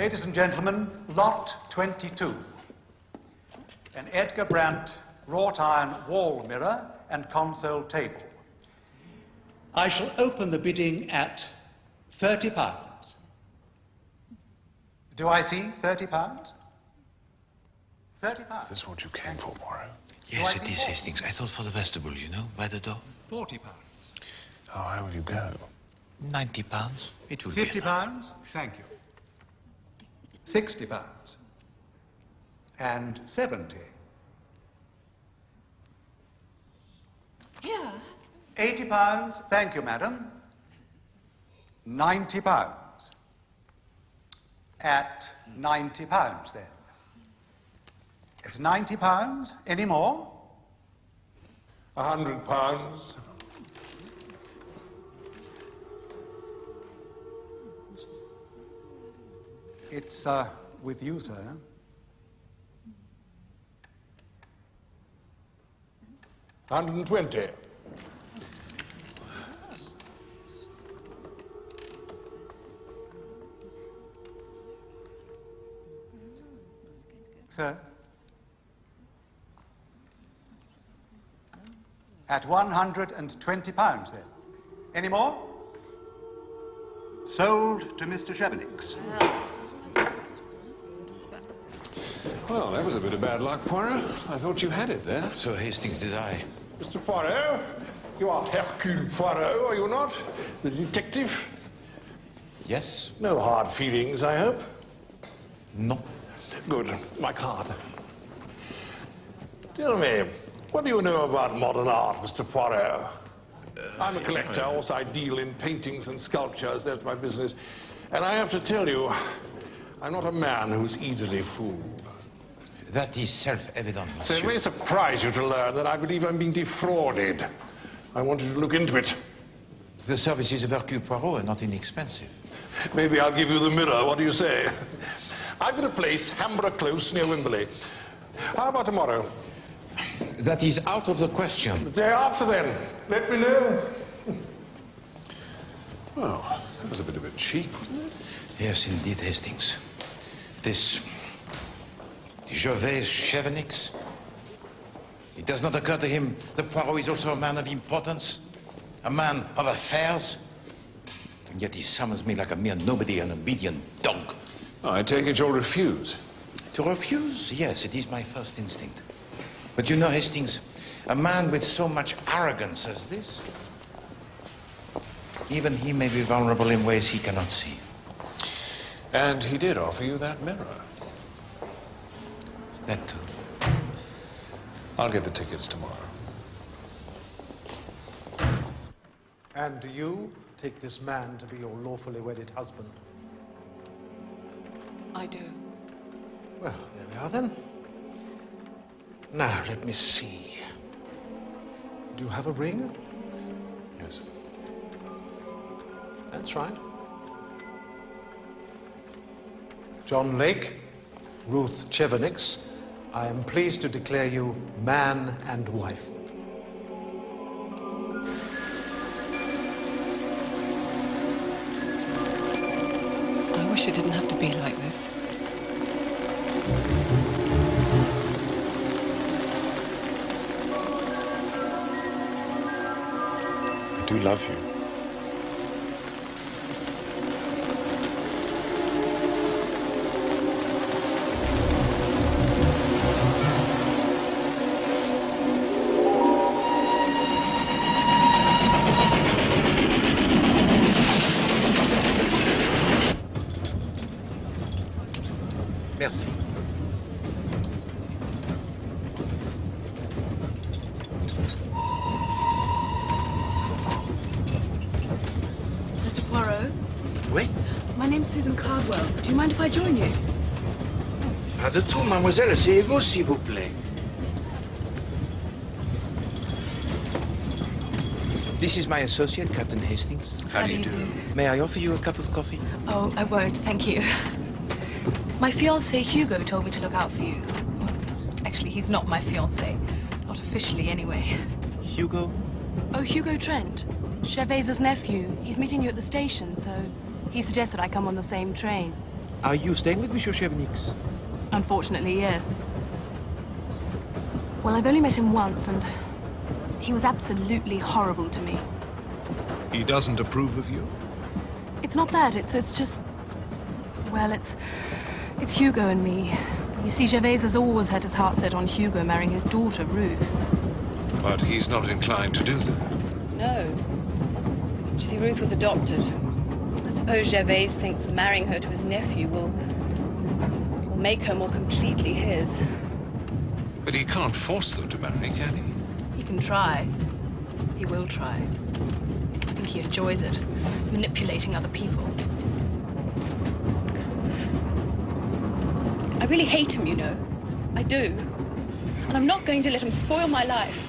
Ladies and gentlemen, lot 22. An Edgar Brandt wrought iron wall mirror and console table. I shall open the bidding at £30. Do I see £30? £30. Is this what you came for, Poirot? Yes, it is, Hastings. I thought for the vestibule, you know, by the door. £40. Oh, how will you go? £90. It will be £50? Thank you. £60. And 70. Here. £80. Thank you, madam. £90. At £90 then. At £90, any more? £100. It's with you, sir. £120. Sir? At £120 then. Any more? Sold to Mr. Chevenix. Well, that was a bit of bad luck, Poirot. I thought you had it there. So, Hastings, did I? Mr. Poirot, you are Hercule Poirot, are you not? The detective? Yes? No hard feelings, I hope? No. Good. My card. Tell me, what do you know about modern art, Mr. Poirot? I'm a collector, also I deal in paintings and sculptures, that's my business. And I have to tell you, I'm not a man who's easily fooled. That is self-evident, So it monsieur. may surprise you to learn that I believe I'm being defrauded. I want you to look into it. The services of Hercule Poirot are not inexpensive. Maybe I'll give you the mirror, what do you say? I've got a place, Hamborough Close, near Wimberley. How about tomorrow? That is out of the question. The day after then. Let me know. Well, that was a bit of a cheat, wasn't it? Yes, indeed, Hastings. This Gervais Chevenix. It does not occur to him that Poirot is also a man of importance, a man of affairs. And yet he summons me like a mere nobody, an obedient dog. Oh, I take it you'll refuse. To refuse? Yes, it is my first instinct. But you know, Hastings, a man with so much arrogance as this, even he may be vulnerable in ways he cannot see. And he did offer you that mirror. That too. I'll get the tickets tomorrow. And do you take this man to be your lawfully wedded husband? I do. Well, there we are then. Now, let me see. Do you have a ring? Yes. That's right. John Lake, Ruth Chevenix, I am pleased to declare you man and wife. I wish it didn't have to be like this. I do love you. Merci. Mr. Poirot? Oui? My name's Susan Cardwell. Do you mind if I join you? Pas de tout, mademoiselle. Asseyez-vous, s'il vous plaît. This is my associate, Captain Hastings. How do you do? May I offer you a cup of coffee? Oh, I won't, thank you. My fiancé Hugo told me to look out for you. Actually, he's not my fiancé. Not officially, anyway. Hugo? Oh, Hugo Trent. Gervais's nephew. He's meeting you at the station, so he suggested I come on the same train. Are you staying with Monsieur Chevenix? Unfortunately, yes. Well, I've only met him once, and he was absolutely horrible to me. He doesn't approve of you? It's not that, it's just... Well, it's Hugo and me. You see, Gervais has always had his heart set on Hugo marrying his daughter, Ruth. But he's not inclined to do that. No. You see, Ruth was adopted. I suppose Gervais thinks marrying her to his nephew will make her more completely his. But he can't force them to marry, can he? He can try. He will try. I think he enjoys it, manipulating other people. I really hate him, you know. I do. And I'm not going to let him spoil my life.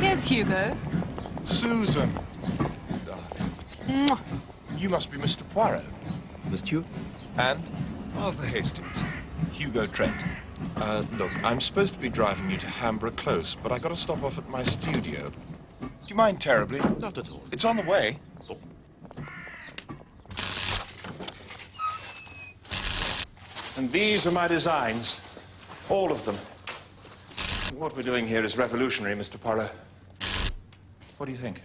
Here's Hugo. Susan. Mwah. You must be Mr. Poirot. Monsieur? And? Arthur Hastings. Hugo Trent. Look, I'm supposed to be driving you to Hamborough Close, but I got to stop off at my studio. Do you mind terribly? Not at all. It's on the way. And these are my designs. All of them. What we're doing here is revolutionary, Mr. Poirot. What do you think?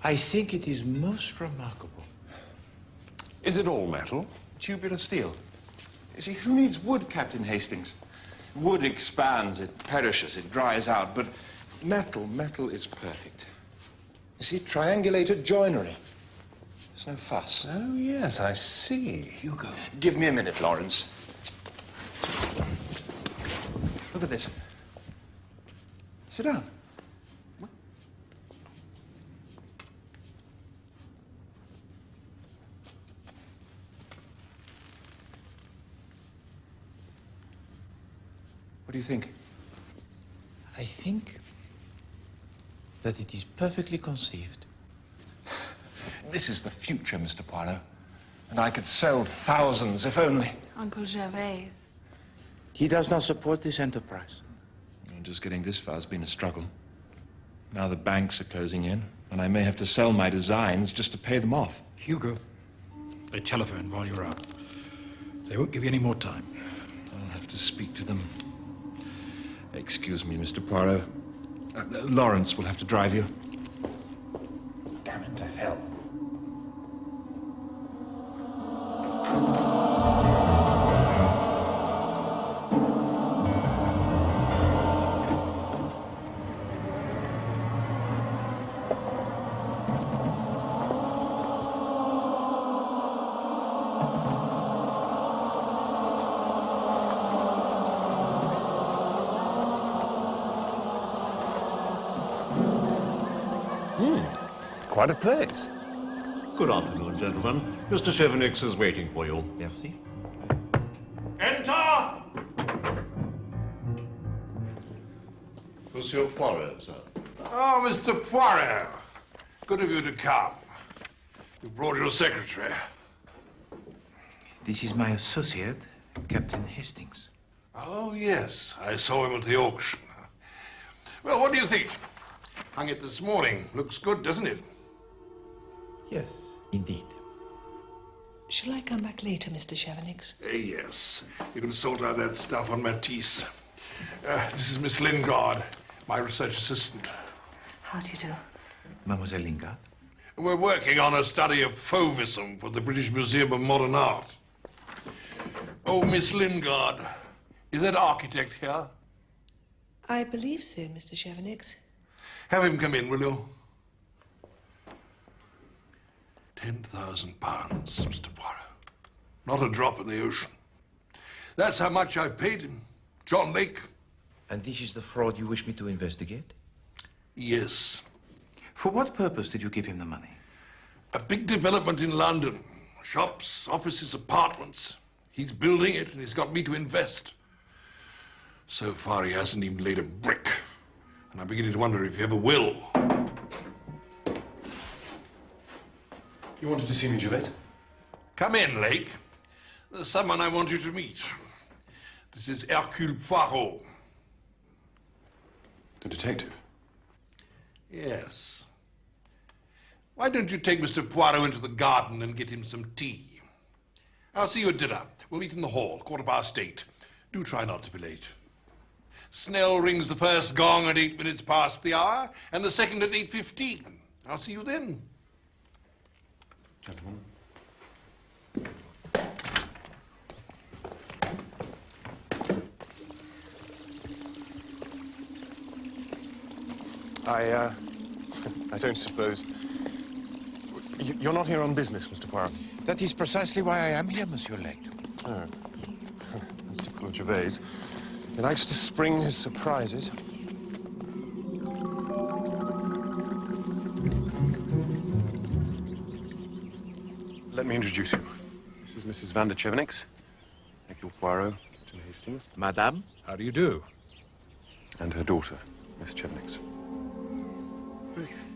I think it is most remarkable. Is it all metal? Tubular steel. You see, who needs wood, Captain Hastings? Wood expands, it perishes, it dries out, but metal is perfect. You see, triangulated joinery. There's no fuss. Oh, yes, I see. Hugo. Give me a minute, Lawrence. Look at this. Sit down. What do you think? I think that it is perfectly conceived. This is the future, Mr. Poirot. And I could sell thousands, if only. Uncle Gervais. He does not support this enterprise. Just getting this far has been a struggle. Now the banks are closing in, and I may have to sell my designs just to pay them off. Hugo, they telephoned while you were out. They won't give you any more time. I'll have to speak to them. Excuse me, Mr. Poirot. Lawrence will have to drive you. Damn it to hell. Quite a place. Good afternoon, gentlemen. Mr. Chevenix is waiting for you. Merci. Enter! Monsieur Poirot, sir. Oh, Mr. Poirot. Good of you to come. You brought your secretary. This is my associate, Captain Hastings. Oh, yes. I saw him at the auction. Well, what do you think? Hung it this morning. Looks good, doesn't it? Yes, indeed. Shall I come back later, Mr. Chevenix? Yes. You can sort out that stuff on Matisse. This is Miss Lingard, my research assistant. How do you do? Mademoiselle Lingard. We're working on a study of Fauvism for the British Museum of Modern Art. Oh, Miss Lingard, is that architect here? I believe so, Mr. Chevenix. Have him come in, will you? £10,000, Mr. Poirot. Not a drop in the ocean. That's how much I paid him. John Lake. And this is the fraud you wish me to investigate? Yes. For what purpose did you give him the money? A big development in London. Shops, offices, apartments. He's building it and he's got me to invest. So far he hasn't even laid a brick. And I'm beginning to wonder if he ever will. You wanted to see me, Gervais? Come in, Lake. There's someone I want you to meet. This is Hercule Poirot. The detective. Yes. Why don't you take Mr. Poirot into the garden and get him some tea? I'll see you at dinner. We'll meet in the hall, 8:15. Do try not to be late. Snell rings the first gong at 8 minutes past the hour, and the second at 8:15. I'll see you then. Gentlemen. I don't suppose... You're not here on business, Mr. Poirot? That is precisely why I am here, Monsieur Lake. Oh. That's typical of Gervais. He likes to spring his surprises. Let me introduce you. This is Mrs. van der Chevenix, Hercule Poirot, Captain Hastings. Madame? How do you do? And her daughter, Miss Chevenix. Ruth.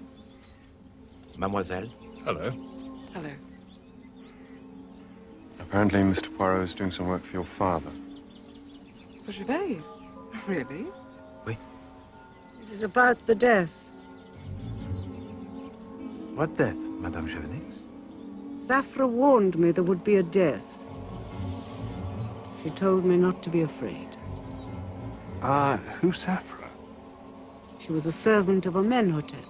Mademoiselle? Hello. Hello. Apparently, Mr. Poirot is doing some work for your father. For Gervais? Really? Oui. It is about the death. What death, Madame Chevenix? Safra warned me there would be a death. She told me not to be afraid. Who's Safra? She was a servant of Amenhotep.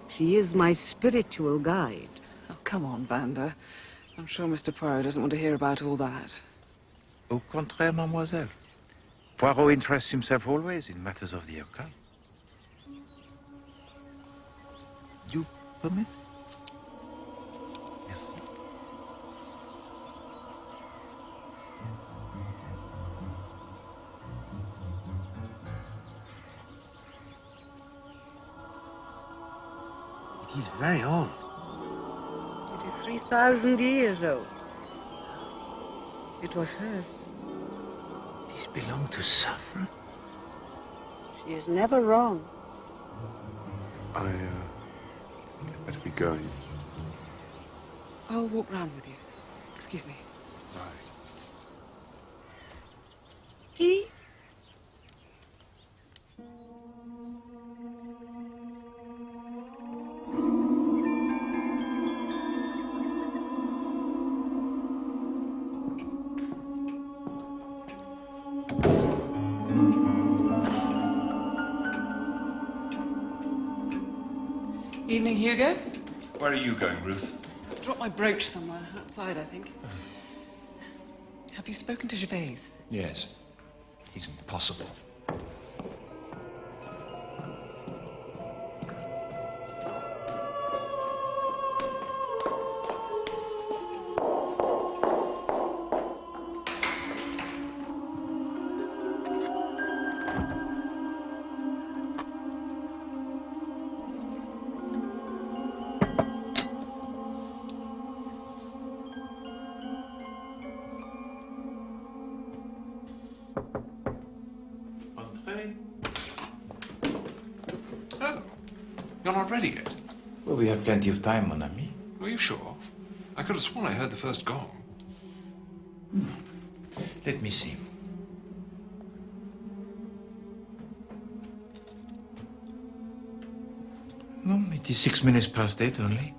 She is my spiritual guide. Oh, come on, Vanda. I'm sure Mr. Poirot doesn't want to hear about all that. Au contraire, mademoiselle. Poirot interests himself always in matters of the occult. You permit? Yes. It is very old. It is 3,000 years old. It was hers. This belonged to Safra? She is never wrong. I better be going. I'll walk round with you. Excuse me. Right. Tea? Evening, Hugo. Where are you going, Ruth? Dropped my brooch somewhere outside, I think. Have you spoken to Gervais? Yes. He's impossible. You're not ready yet? Well, we have plenty of time, mon ami. Are you sure? I could have sworn I heard the first gong. Let me see. No, it is 6 minutes past 8 only.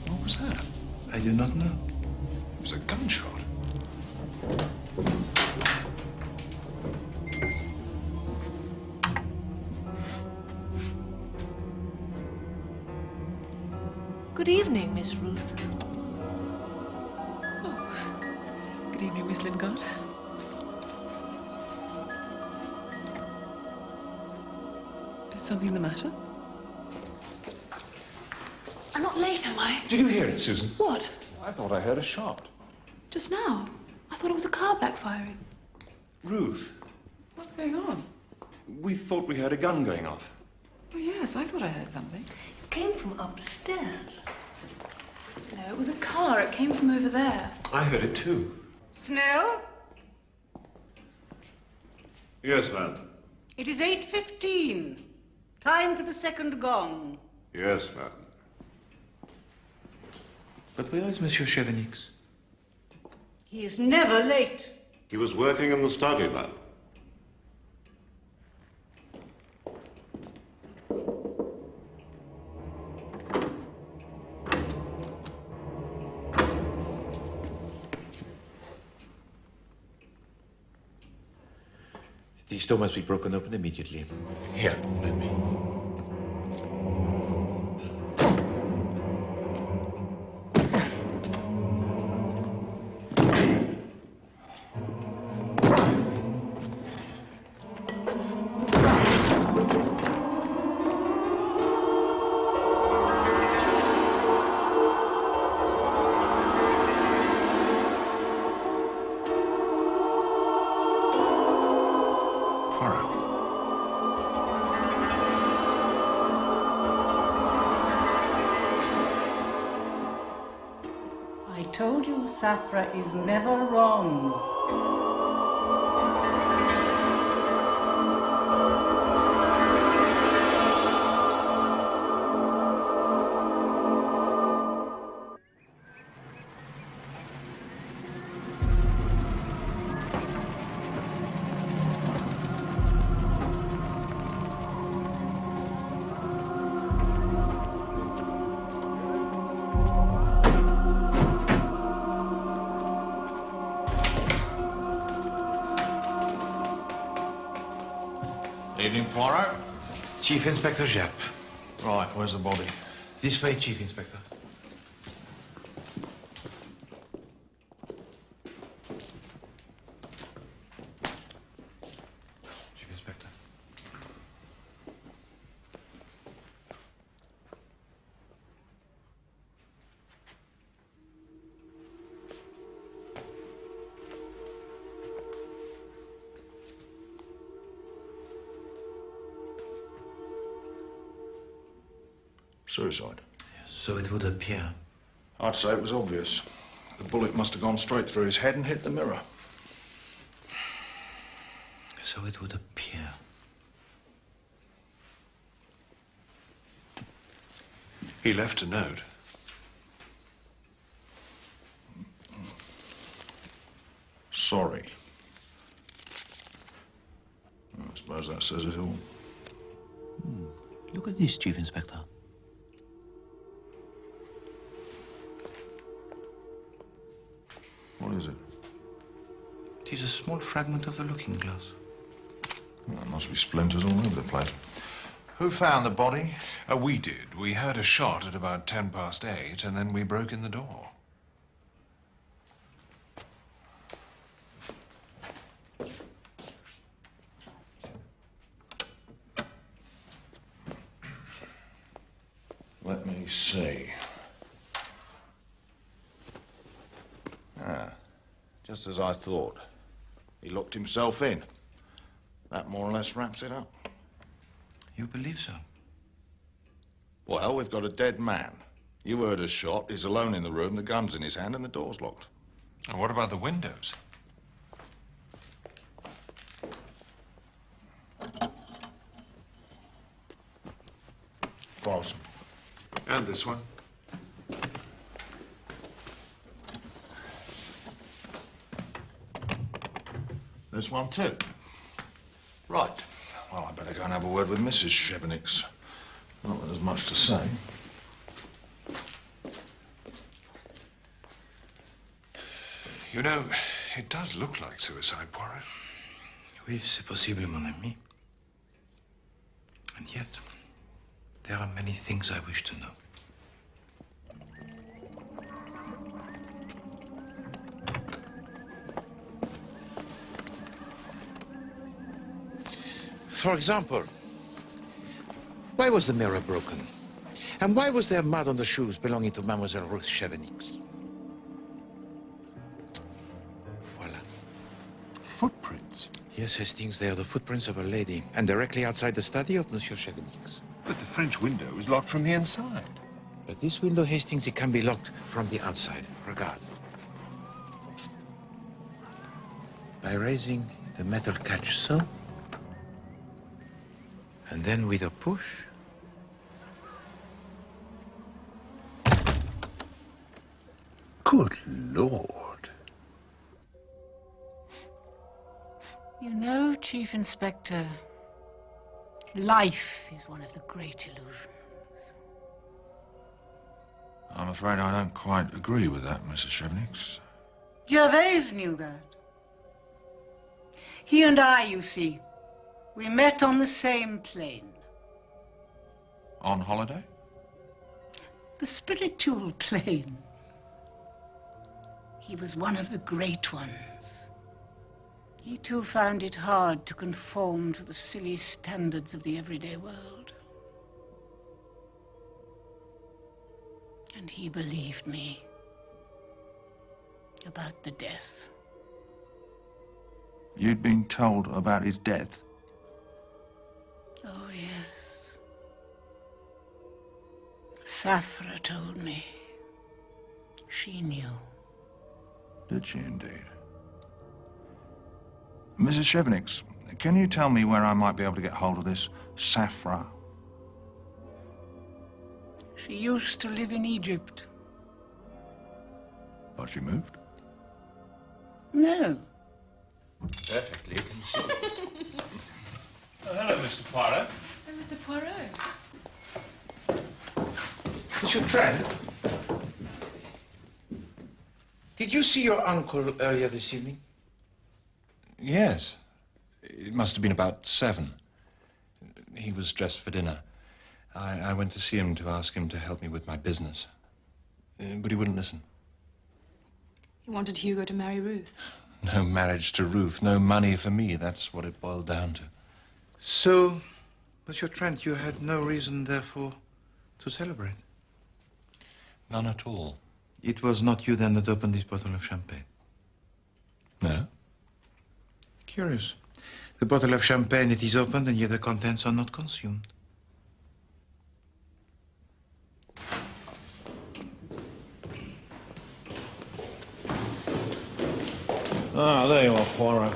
What was that? I do not know. It was a gunshot. Good evening, Miss Ruth. Oh, good evening, Miss Lingard. Is something the matter? I'm not late, am I? Did you hear it, Susan? What? I thought I heard a shot. Just now? I thought it was a car backfiring. Ruth, What's going on? we thought we heard a gun going off. Oh, yes, I thought I heard something. It came from upstairs. No, it was a car. It came from over there. I heard it too. Snell? Yes, ma'am. It is 8:15. Time for the second gong. Yes, ma'am. But where is Monsieur Chevenix? He is never late. He was working in the study, ma'am. This door must be broken open immediately. Here, let me. I told you Safra is never wrong. Evening, Poirot. Chief Inspector Japp. Right, where's the body? This way, Chief Inspector. Chief Inspector. Suicide. So it would appear. I'd say it was obvious. The bullet must have gone straight through his head and hit the mirror. So it would appear. He left a note. Sorry. I suppose that says it all. Look at this, Chief Inspector. What is it? It is a small fragment of the looking glass. Well, there must be splinters all over the place. Who found the body? We did. We heard a shot at about 8:10, and then we broke in the door. Let me see. Just as I thought. He locked himself in. That more or less wraps it up. You believe so? Well, we've got a dead man. You heard a shot, he's alone in the room, the gun's in his hand and the door's locked. And what about the windows? False. And this one. This one too. Right. Well, I better go and have a word with Mrs. Chevenix. Not that there's much to say. You know, it does look like suicide, Poirot. Oui, c'est possible, mon ami. And yet, there are many things I wish to know. For example, why was the mirror broken? And why was there mud on the shoes belonging to Mademoiselle Ruth Chevenix? Voila. Footprints? Yes, Hastings, they are the footprints of a lady, and directly outside the study of Monsieur Chevenix. But the French window is locked from the inside. But this window, Hastings, it can be locked from the outside. Regard. By raising the metal catch so, and then with a push. Good Lord. You know, Chief Inspector, life is one of the great illusions. I'm afraid I don't quite agree with that, Mrs. Chevenix. Gervais knew that. He and I, you see, we met on the same plane. On holiday? The spiritual plane. He was one of the great ones. He too found it hard to conform to the silly standards of the everyday world. And he believed me about the death. You'd been told about his death? Oh, yes. Safra told me. She knew. Did she indeed? Mrs. Chevenix, can you tell me where I might be able to get hold of this Safra? She used to live in Egypt. But she moved? No. Perfectly conceived. Hello, Mr. Poirot. Oh, Mr. Poirot. Monsieur Trent, did you see your uncle earlier this evening? Yes. It must have been about 7. He was dressed for dinner. I went to see him to ask him to help me with my business. But he wouldn't listen. He wanted Hugo to marry Ruth. No marriage to Ruth, no money for me. That's what it boiled down to. So, Monsieur Trent, you had no reason, therefore, to celebrate? None at all. It was not you then that opened this bottle of champagne? No. Curious. The bottle of champagne, it is opened, and yet the contents are not consumed. Ah, there you are, Poirot.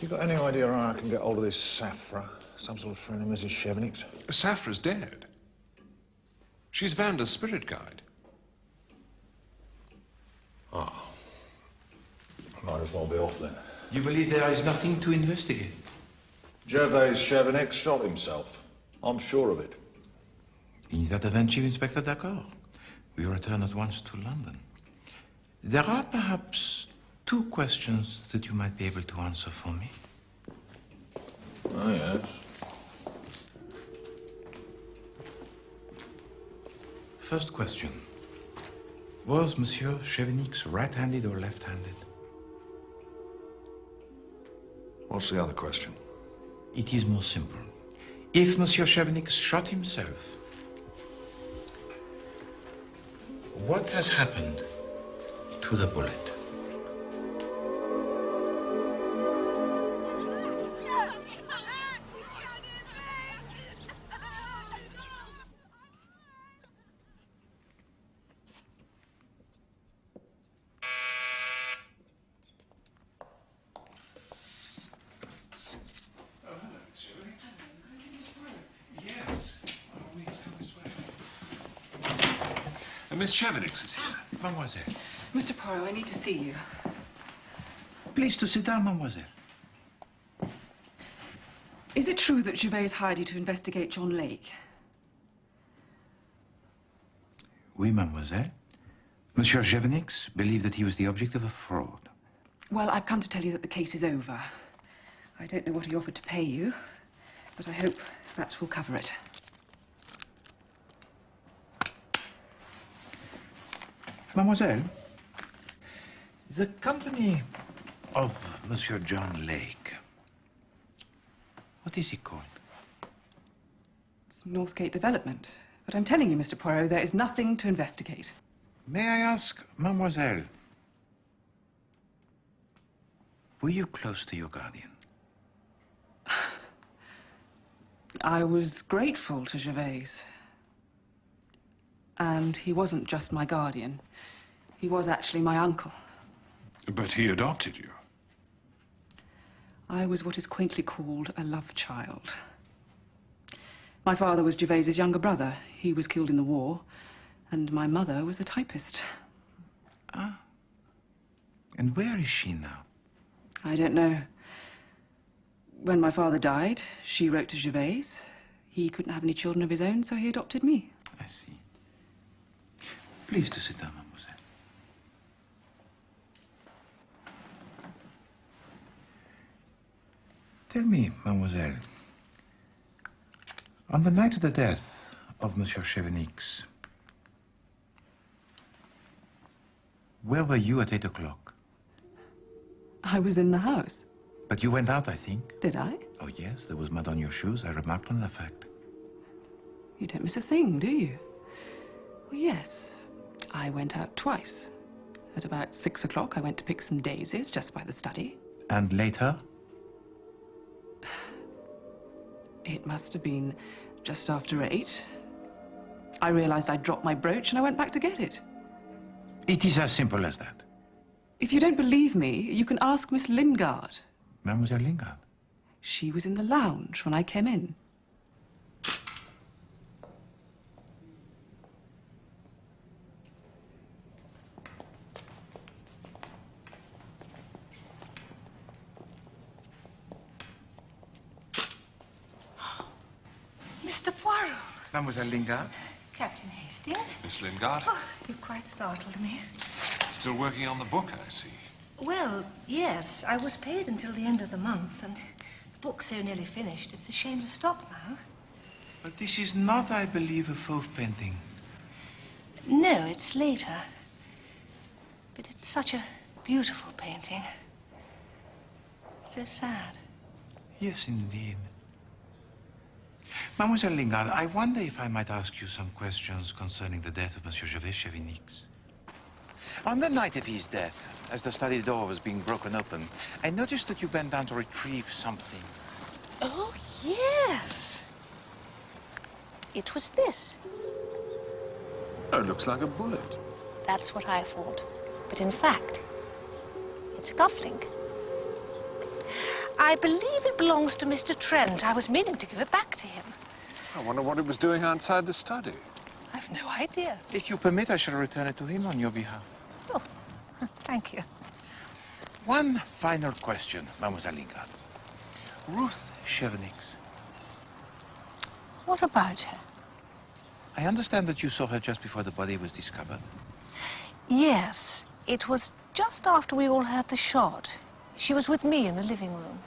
You got any idea how I can get hold of this Safra? Some sort of friend of Mrs. Chevenix? Safra's dead. She's Vanda's spirit guide. Ah. Might as well be off then. You believe there is nothing to investigate? Gervais Chevenix shot himself. I'm sure of it. In that event, Chief Inspector, d'accord. We return at once to London. There are perhaps 2 questions that you might be able to answer for me. Oh, yes. First question. Was Monsieur Chevenix right-handed or left-handed? What's the other question? It is more simple. If Monsieur Chevenix shot himself, what has happened to the bullet? Miss Chevenix is here. Mademoiselle. Mr. Poirot, I need to see you. Please to sit down, mademoiselle. Is it true that Gervais hired you to investigate John Lake? Oui, mademoiselle. Monsieur Chevenix believed that he was the object of a fraud. Well, I've come to tell you that the case is over. I don't know what he offered to pay you, but I hope that will cover it. Mademoiselle, the company of Monsieur John Lake What is it called? It's Northgate Development. But I'm telling you, Mr. Poirot, there is nothing to investigate. May I ask, mademoiselle, were you close to your guardian? I was grateful to Gervais. And he wasn't just my guardian. He was actually my uncle. But he adopted you. I was what is quaintly called a love child. My father was Gervais's younger brother. He was killed in the war. And my mother was a typist. Ah. And where is she now? I don't know. When my father died, she wrote to Gervais. He couldn't have any children of his own, so he adopted me. I see. Please to sit down, mademoiselle. Tell me, mademoiselle, on the night of the death of Monsieur Chevenix, where were you at 8 o'clock? I was in the house. But you went out, I think. Did I? Oh, yes, there was mud on your shoes. I remarked on the fact. You don't miss a thing, do you? Well, yes. I went out twice. At about 6 o'clock, I went to pick some daisies just by the study. And later? It must have been just after 8. I realized I'd dropped my brooch and I went back to get it. It is as simple as that. If you don't believe me, you can ask Miss Lingard. Mademoiselle Lingard? She was in the lounge when I came in. Mr. Poirot. Mademoiselle Lingard? Captain Hastings. Miss Lingard? Oh, you quite startled me. Still working on the book, I see. Well, yes. I was paid until the end of the month, and the book's so nearly finished, it's a shame to stop now. But this is not, I believe, a fauve painting. No, it's later. But it's such a beautiful painting. So sad. Yes, indeed. Mademoiselle Lingard, I wonder if I might ask you some questions concerning the death of Monsieur Gervais Chevenix. On the night of his death, as the study door was being broken open, I noticed that you bent down to retrieve something. Oh, yes. It was this. Oh, it looks like a bullet. That's what I thought. But in fact, it's a cufflink. I believe it belongs to Mr. Trent. I was meaning to give it back to him. I wonder what it was doing outside the study. I've no idea. If you permit, I shall return it to him on your behalf. Oh, thank you. One final question, Mademoiselle Lingard. Ruth Chevenix. What about her? I understand that you saw her just before the body was discovered. Yes, it was just after we all heard the shot. She was with me in the living room.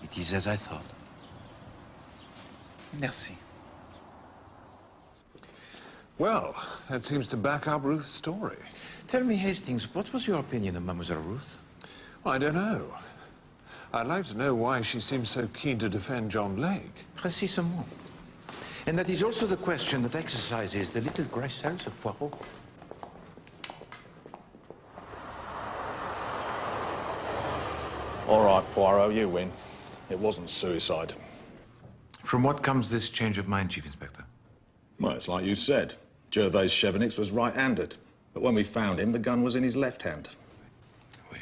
It is as I thought. Merci. Well, that seems to back up Ruth's story. Tell me, Hastings, what was your opinion of Mademoiselle Ruth? I don't know. I'd like to know why she seems so keen to defend John Lake. Précisément. And that is also the question that exercises the little gray cells of Poirot. All right, Poirot, you win. It wasn't suicide. From what comes this change of mind, Chief Inspector? Well, it's like you said. Gervais Chevenix was right-handed. But when we found him, the gun was in his left hand. Oui.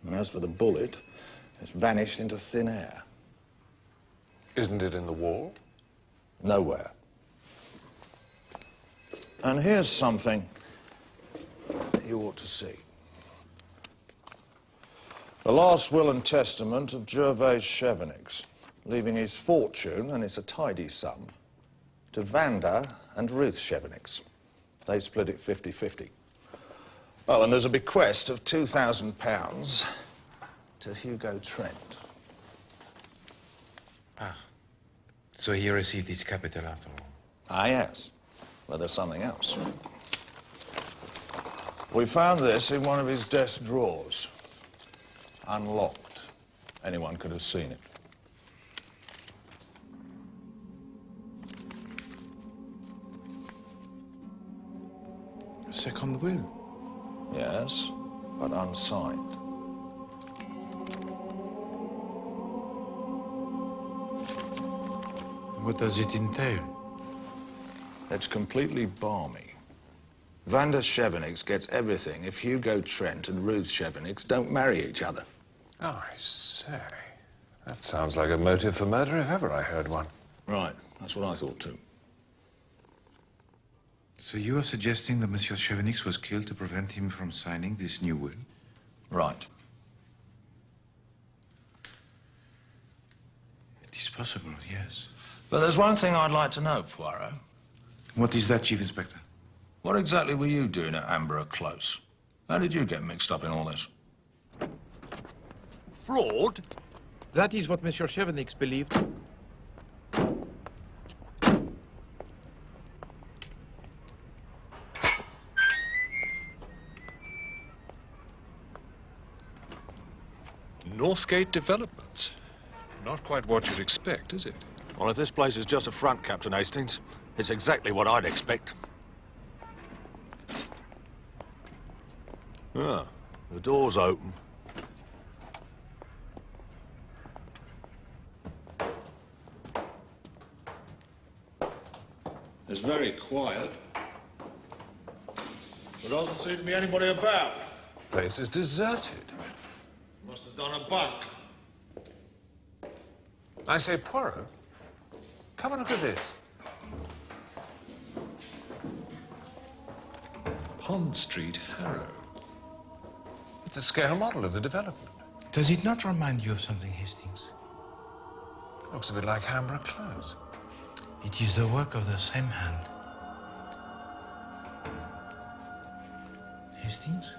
And as for the bullet, it's vanished into thin air. Isn't it in the wall? Nowhere. And here's something that you ought to see. The last will and testament of Gervais Chevenix, leaving his fortune, and it's a tidy sum, to Vanda and Ruth Chevenix. They split it 50-50. Oh, and there's a bequest of £2,000 to Hugo Trent. Ah, so he received his capital after all. Ah, yes. But there's something else. We found this in one of his desk drawers, unlocked. Anyone could have seen it. A second will? Yes, but unsigned. What does it entail? It's completely balmy. Vanda Chevenix gets everything if Hugo Trent and Ruth Chevenix don't marry each other. Oh, I say. That sounds like a motive for murder if ever I heard one. Right, that's what I thought too. So you are suggesting that Monsieur Chevenix was killed to prevent him from signing this new will? Right. It is possible, yes. But there's one thing I'd like to know, Poirot. What is that, Chief Inspector? What exactly were you doing at Ambra Close? How did you get mixed up in all this? Fraud? That is what Monsieur Chevenix believed. Northgate Developments. Not quite what you'd expect, is it? Well, if this place is just a front, Captain Hastings, it's exactly what I'd expect. Ah, the door's open. It's very quiet. There doesn't seem to be anybody about. Place is deserted. Must have done a bunk. I say, Poirot, come and look at this. Pond Street, Harrow. It's a scale model of the development. Does it not remind you of something, Hastings? Looks a bit like Ambra Close. It is the work of the same hand. Hastings?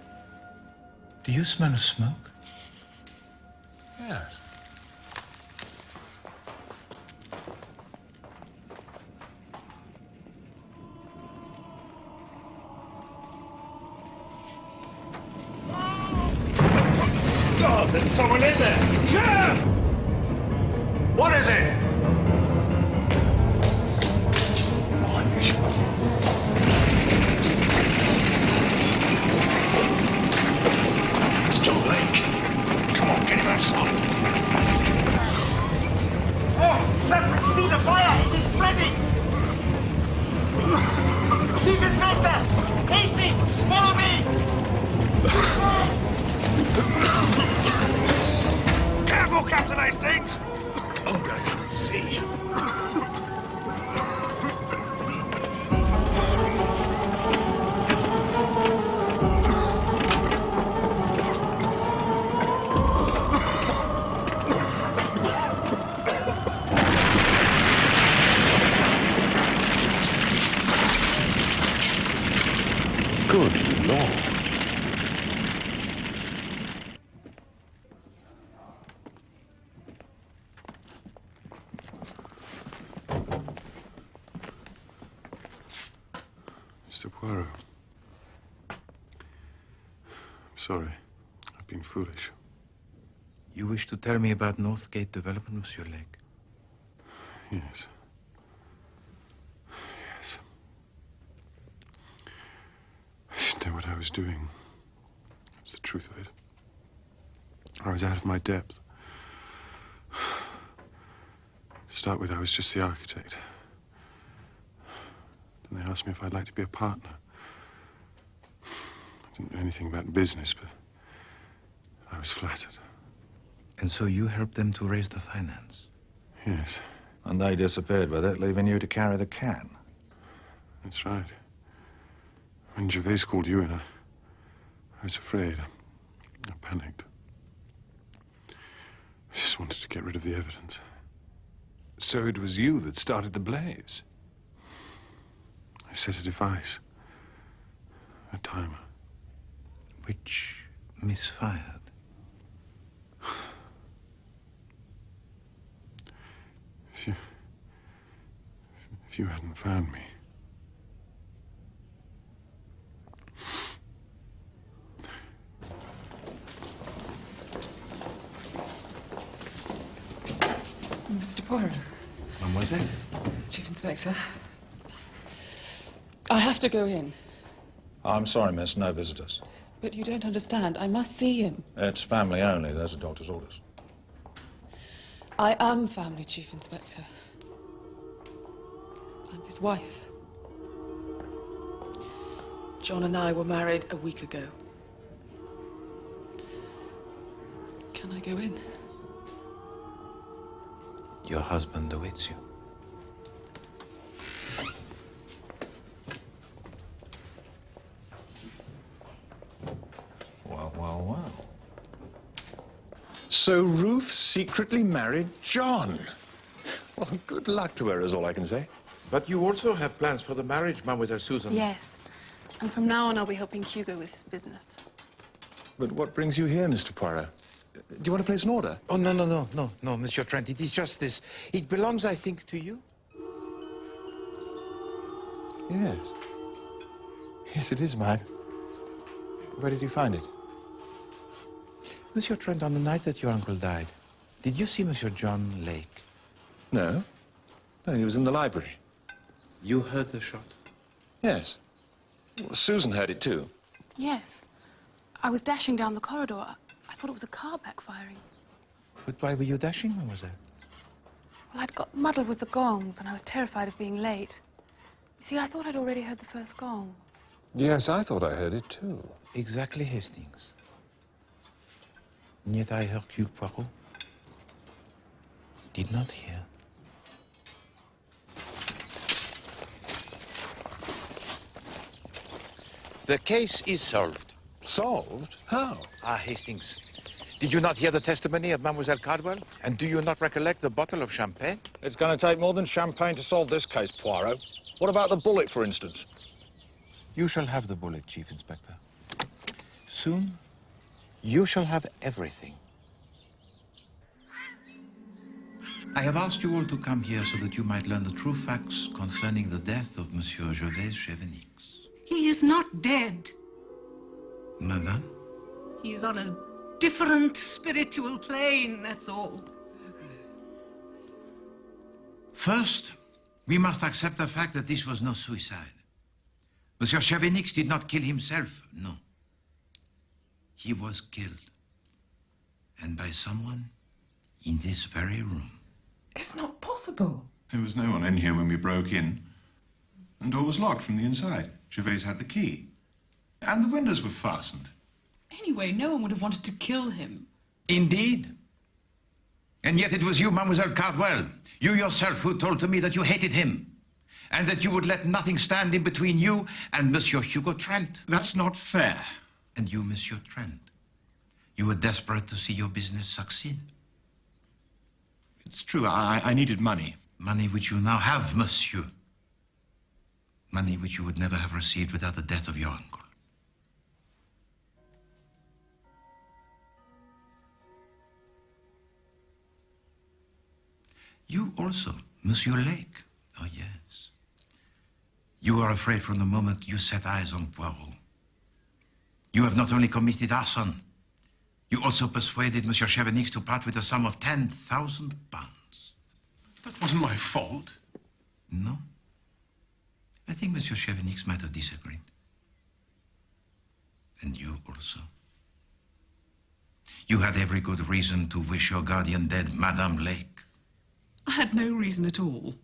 Do you smell smoke? Yes. God, there's someone in there! Japp! What is it? It's John Lake. Come on, get him outside. Oh, Shepherd, see the fire! It is spreading! Chief Inspector! Hastings, follow me! Careful, Captain Hastings! Oh, I can't see. Good Lord. Mr. Poirot. I'm sorry. I've been foolish. You wish to tell me about Northgate Development, Monsieur Lake? Yes. Yes. I didn't know what I was doing. That's the truth of it. I was out of my depth. To start with, I was just the architect. Then they asked me if I'd like to be a partner. I didn't know anything about business, but I was flattered. And so you helped them to raise the finance? Yes. And they disappeared with it, leaving you to carry the can. That's right. When Gervais called you in, I was afraid. I panicked. I just wanted to get rid of the evidence. So it was you that started the blaze? I set a device. A timer. Which misfired. If you hadn't found me. Mademoiselle. Chief Inspector, I have to go in. I'm sorry, miss, no visitors. But you don't understand. I must see him. It's family only. Those are doctor's orders. I am family, Chief Inspector. I'm his wife. John and I were married a week ago. Can I go in? Your husband awaits you. Well. So Ruth secretly married John. Well, good luck to her is all I can say. But you also have plans for the marriage, Mademoiselle Susan. Yes. And from now on, I'll be helping Hugo with his business. But what brings you here, Mr. Poirot? Do you want to place an order? Oh, no, Monsieur Trent. It is just this. It belongs, I think, to you. Yes. Yes, it is mine. Where did you find it? Monsieur Trent, on the night that your uncle died, did you see Monsieur John Lake? No. No, he was in the library. You heard the shot? Yes. Well, Susan heard it too. Yes. I was dashing down the corridor. I thought it was a car backfiring. But why were you dashing, Mademoiselle? Well, I'd got muddled with the gongs, and I was terrified of being late. You see, I thought I'd already heard the first gong. Yes, I thought I heard it too. Exactly, Hastings. And yet I, Hercule Poirot, did not hear. The case is solved. Solved? How? Ah, Hastings. Did you not hear the testimony of Mademoiselle Cardwell? And do you not recollect the bottle of champagne? It's going to take more than champagne to solve this case, Poirot. What about the bullet, for instance? You shall have the bullet, Chief Inspector. Soon, you shall have everything. I have asked you all to come here so that you might learn the true facts concerning the death of Monsieur Gervais Chevenix. He is not dead. Madame? He is on a different spiritual plane, that's all. First, we must accept the fact that this was no suicide. Monsieur Chevenix did not kill himself, no. He was killed. And by someone in this very room. It's not possible. There was no one in here when we broke in. The door was locked from the inside. Gervais had the key. And the windows were fastened. Anyway, no one would have wanted to kill him. Indeed. And yet it was you, Mademoiselle Cardwell, you yourself who told to me that you hated him. And that you would let nothing stand in between you and Monsieur Hugo Trent. That's not fair. And you, Monsieur Trent, you were desperate to see your business succeed. It's true, I needed money. Money which you now have, Monsieur. Money which you would never have received without the death of your uncle. You also, Monsieur Lake. Oh, yes. You were afraid from the moment you set eyes on Poirot. You have not only committed arson, you also persuaded Monsieur Chevenix to part with a sum of 10,000 pounds. That wasn't my fault. No. I think Monsieur Chevenix might have disagreed. And you also. You had every good reason to wish your guardian dead, Madame Lake. I had no reason at all.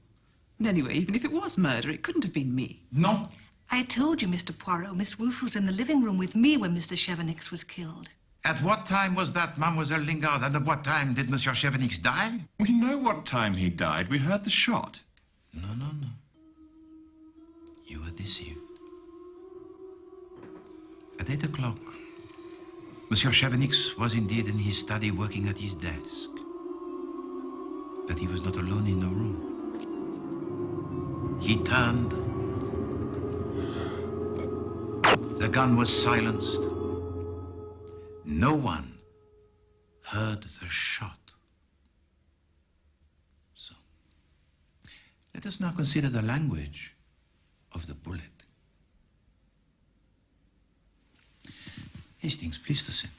And anyway, even if it was murder, it couldn't have been me. No. I told you, Mr. Poirot, Miss Ruth was in the living room with me when Mr. Chevenix was killed. At what time was that, Mademoiselle Lingard? And at what time did Monsieur Chevenix die? We know what time he died. We heard the shot. No. You were deceived. At 8 o'clock, Monsieur Chevenix was indeed in his study working at his desk. But he was not alone in the room. He turned. The gun was silenced. No one heard the shot. So, let us now consider the language of the bullet. Hastings, please to sit.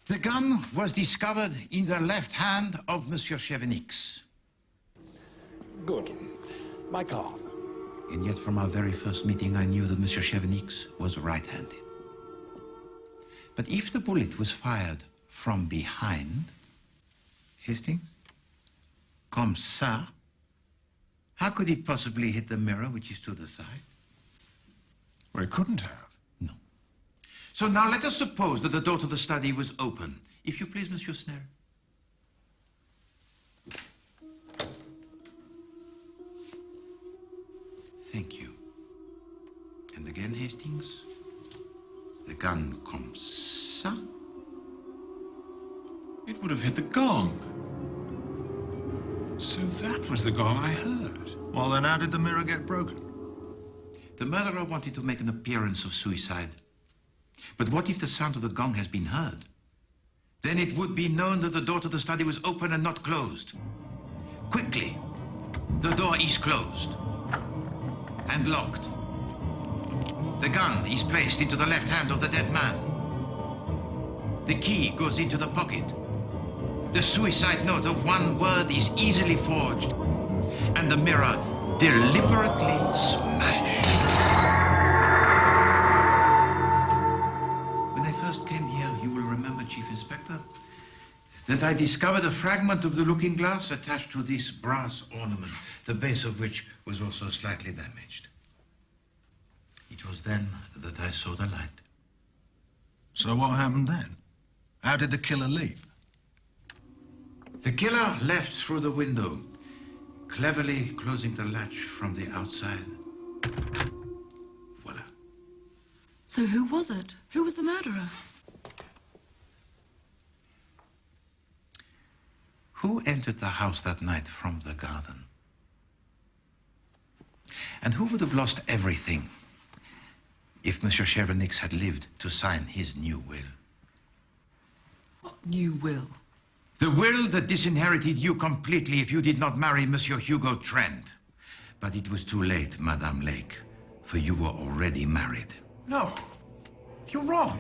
The gun was discovered in the left hand of Monsieur Chevenix. Good. My card. And yet from our very first meeting I knew that Monsieur Chevenix was right-handed. But if the bullet was fired from behind, Hastings, comme ça, how could it possibly hit the mirror which is to the side? Well, it couldn't have. No. So now let us suppose that the door to the study was open. If you please, Monsieur Snell. Thank you. And again, Hastings. The gun comme ça. It would have hit the gong. So that was the gong I heard. Well, then how did the mirror get broken? The murderer wanted to make an appearance of suicide. But what if the sound of the gong has been heard? Then it would be known that the door to the study was open and not closed. Quickly, the door is closed and locked. The gun is placed into the left hand of the dead man. The key goes into the pocket. The suicide note of one word is easily forged, and the mirror deliberately smashed. When I first came here, you will remember, Chief Inspector, that I discovered a fragment of the looking glass attached to this brass ornament, the base of which was also slightly damaged. It was then that I saw the light. So what happened then? How did the killer leave? The killer left through the window, cleverly closing the latch from the outside. Voila. So who was it? Who was the murderer? Who entered the house that night from the garden? And who would have lost everything if Monsieur Chevenix had lived to sign his new will? What new will? The will that disinherited you completely if you did not marry Monsieur Hugo Trent. But it was too late, Madame Lake, for you were already married. No, you're wrong.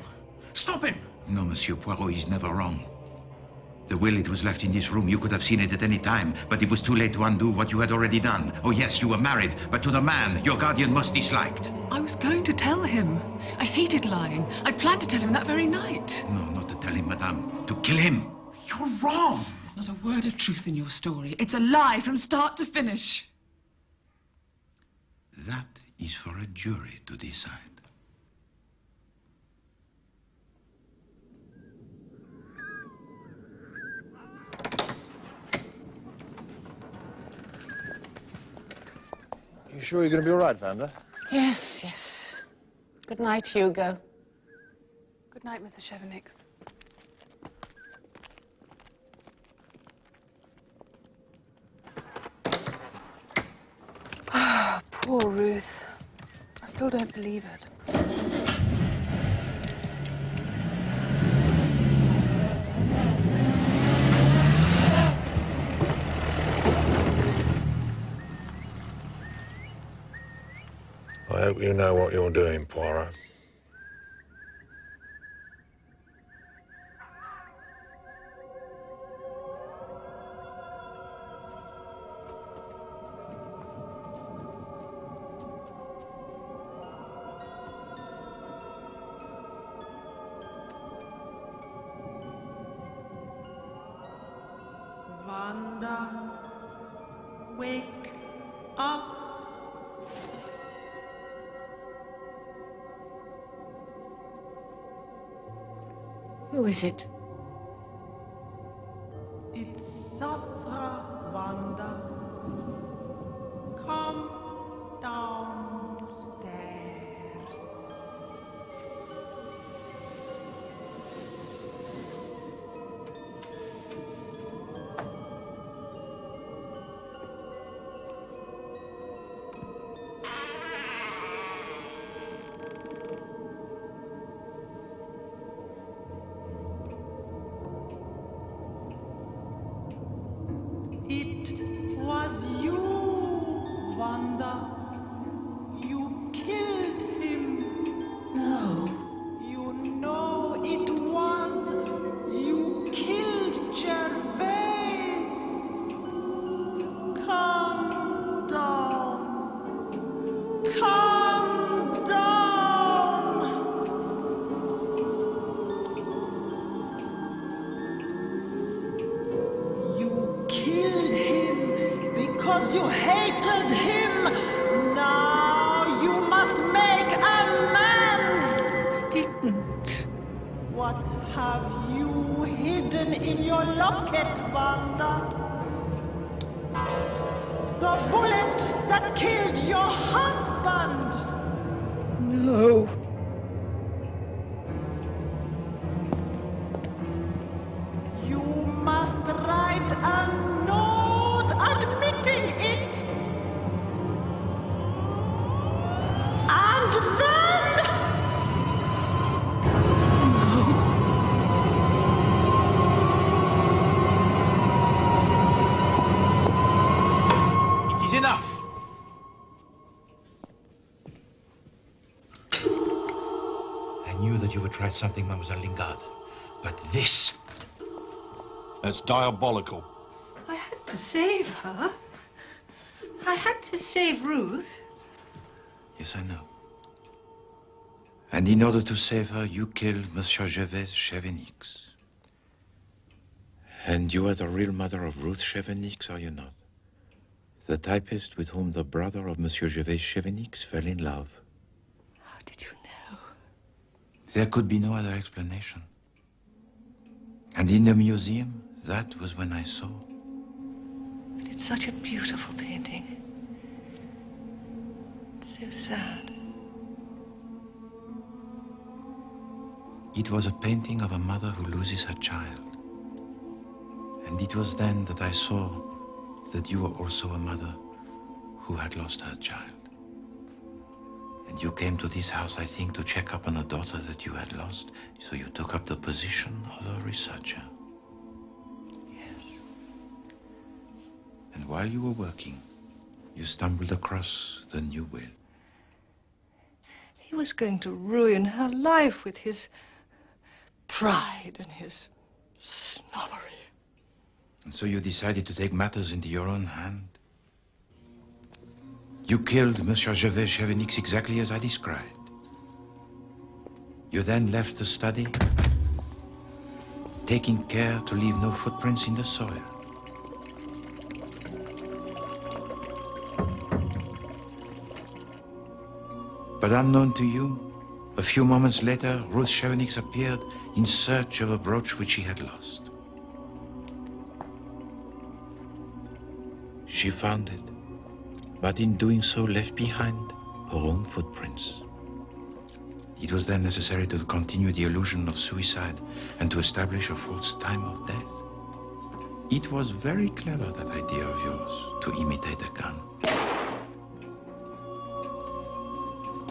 Stop him. No, Monsieur Poirot is never wrong. The will, it was left in this room. You could have seen it at any time, but it was too late to undo what you had already done. Oh, yes, you were married, but to the man your guardian most disliked. I was going to tell him. I hated lying. I planned to tell him that very night. No, not to tell him, Madame. To kill him. You're wrong. There's not a word of truth in your story. It's a lie from start to finish. That is for a jury to decide. You sure you're going to be all right, Vanda? Yes, yes. Good night, Hugo. Good night, Mr. Chevenix. Poor Ruth. I still don't believe it. I hope you know what you're doing, Poirot. Wanda, wake up. Who is it? It's Safra, Wanda. Come downstairs. It was you, Wanda. You killed him. No. You know it was you. killed him because you hated him. Now you must make amends. Didn't. What have you hidden in your locket, Wanda? The bullet that killed your husband. No. You must write a note admitting it. And then... It is enough. I knew that you would try something, Mademoiselle Lingard. But this... That's diabolical. I had to save her. I had to save Ruth. Yes, I know. And in order to save her, you killed Monsieur Gervais Chevenix. And you are the real mother of Ruth Chevenix, are you not? The typist with whom the brother of Monsieur Gervais Chevenix fell in love. How did you know? There could be no other explanation. And in the museum, that was when I saw. But it's such a beautiful painting. It's so sad. It was a painting of a mother who loses her child. And it was then that I saw that you were also a mother who had lost her child. And you came to this house, I think, to check up on a daughter that you had lost. So you took up the position of a researcher. Yes. And while you were working, you stumbled across the new will. He was going to ruin her life with his pride and his snobbery. And so you decided to take matters into your own hand. You killed Monsieur Gervais Chevenix exactly as I described. You then left the study, taking care to leave no footprints in the soil. But unknown to you, a few moments later, Ruth Chevenix appeared in search of a brooch which she had lost. She found it, but in doing so left behind her own footprints. It was then necessary to continue the illusion of suicide and to establish a false time of death. It was very clever, that idea of yours, to imitate a gun.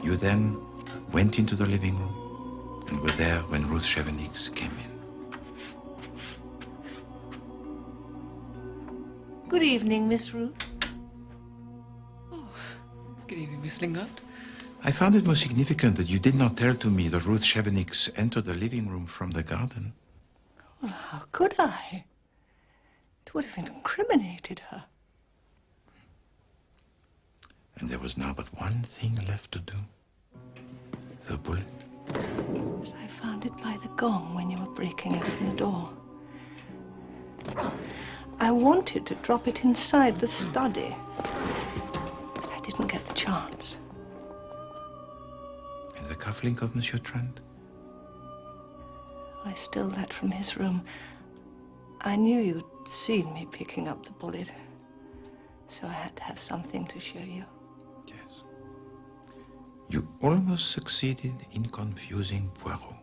You then went into the living room and were there when Ruth Chevenix came in. Good evening, Miss Ruth. Oh, good evening, Miss Lingard. I found it most significant that you did not tell to me that Ruth Chevenix entered the living room from the garden. Well, how could I? It would have incriminated her. And there was now but one thing left to do. The bullet. I found it by the gong when you were breaking open the door. I wanted to drop it inside the study, but I didn't get the chance. And the cufflink of Monsieur Trent? I stole that from his room. I knew you'd seen me picking up the bullet, so I had to have something to show you. Yes. You almost succeeded in confusing Poirot.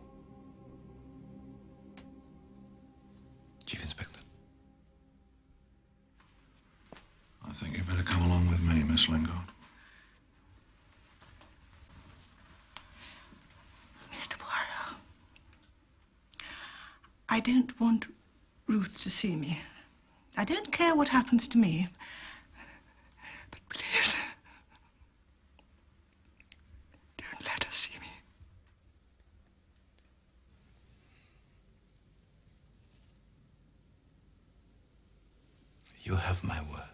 Chief Inspector. I think you better come along with me, Miss Lingard. Mr. Poirot, I don't want Ruth to see me. I don't care what happens to me. But please, don't let her see me. You have my word.